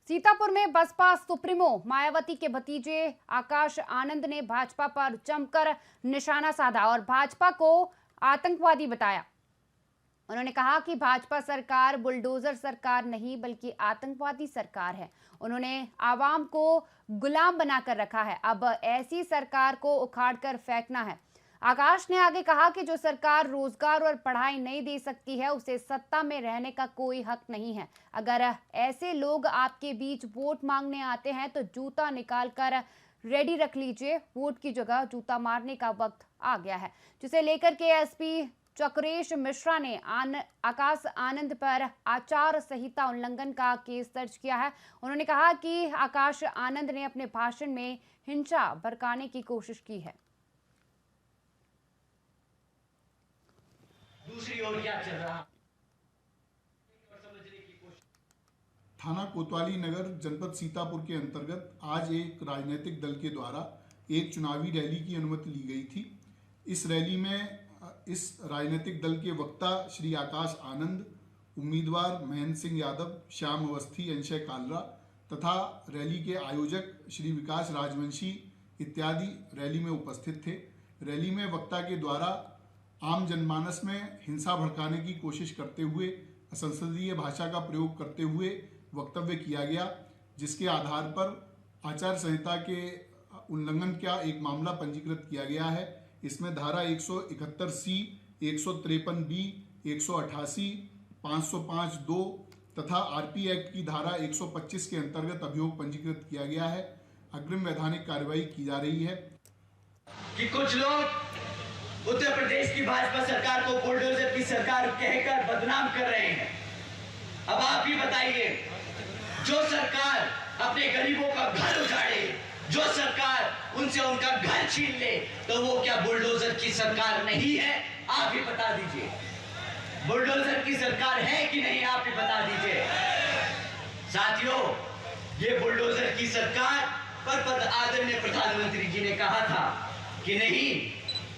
सीतापुर में बसपा सुप्रीमो मायावती के भतीजे आकाश आनंद ने भाजपा पर जमकर निशाना साधा और भाजपा को आतंकवादी बताया। उन्होंने कहा कि भाजपा सरकार बुलडोजर सरकार नहीं बल्कि आतंकवादी सरकार है। उन्होंने आवाम को गुलाम बनाकर रखा है, अब ऐसी सरकार को उखाड़कर फेंकना है। आकाश ने आगे कहा कि जो सरकार रोजगार और पढ़ाई नहीं दे सकती है उसे सत्ता में रहने का कोई हक नहीं है। अगर ऐसे लोग आपके बीच वोट मांगने आते हैं तो जूता निकालकर रेडी रख लीजिए। वोट की जगह जूता मारने का वक्त आ गया है, जिसे लेकर के एसपी चक्रेश मिश्रा ने आकाश आनंद पर आचार संहिता उल्लंघन का केस दर्ज किया है। उन्होंने कहा कि आकाश आनंद ने अपने भाषण में हिंसा भड़काने की कोशिश की है। दूसरी ओर क्या चल रहा थाना कोतवाली नगर जनपद सीतापुर के अंतर्गत आज एक राजनीतिक दल के द्वारा एक चुनावी रैली की अनुमति ली गई थी। इस रैली में इस राजनीतिक दल के वक्ता श्री आकाश आनंद, उम्मीदवार महेंद्र सिंह यादव, श्याम अवस्थी, अंशय कालरा तथा रैली के आयोजक श्री विकास राजवंशी इत्यादि रैली में उपस्थित थे। रैली में वक्ता के द्वारा आम जनमानस में हिंसा भड़काने की कोशिश करते हुए असंसदीय भाषा का प्रयोग करते हुए वक्तव्य किया गया, जिसके आधार पर आचार संहिता के उल्लंघन का एक मामला पंजीकृत किया गया है। इसमें धारा 171C, 153B, 188, 505(2) तथा आरपी एक्ट की धारा 125 के अंतर्गत अभियोग पंजीकृत किया गया है। अग्रिम वैधानिक कार्रवाई की जा रही है। कि कुछ लोग उत्तर प्रदेश की भाजपा सरकार को बुलडोजर की सरकार कहकर बदनाम कर रहे हैं। अब आप ही बताइए, जो सरकार अपने गरीबों का घर उजाड़े, जो सरकार उनसे उनका घर छीन ले, तो वो क्या बुलडोजर की सरकार नहीं है? आप ही बता दीजिए। बुलडोजर की सरकार है कि नहीं, आप ही बता दीजिए। साथियों, ये बुलडोजर की सरकार पर आदरणीय प्रधानमंत्री जी ने कहा था कि नहीं,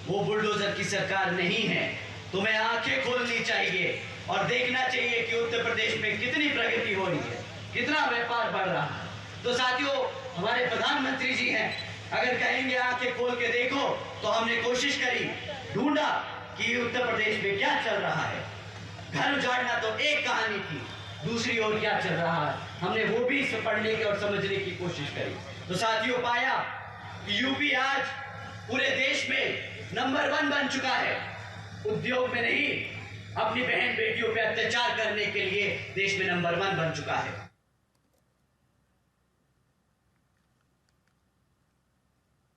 वो बुलडोजर की सरकार नहीं है। तुम्हें आंखें खोलनी चाहिए और देखना चाहिए कि उत्तर प्रदेश में कितनी प्रगति हो रही है, कितना व्यापार बढ़ रहा है। तो साथियों, हमारे प्रधानमंत्री जी हैं, अगर कहेंगे आंखें खोल के देखो, तो हमने कोशिश करी, ढूंढा कि उत्तर प्रदेश में क्या चल रहा है। घर उजाड़ना तो एक कहानी थी, दूसरी ओर क्या चल रहा है, हमने वो भी पढ़ने की और समझने की कोशिश करी। तो साथियों, पाया कि यूपी आज पूरे देश में नंबर 1 बन चुका है। उद्योग में नहीं, अपनी बहन बेटियों पे अत्याचार करने के लिए देश में नंबर 1 बन चुका है।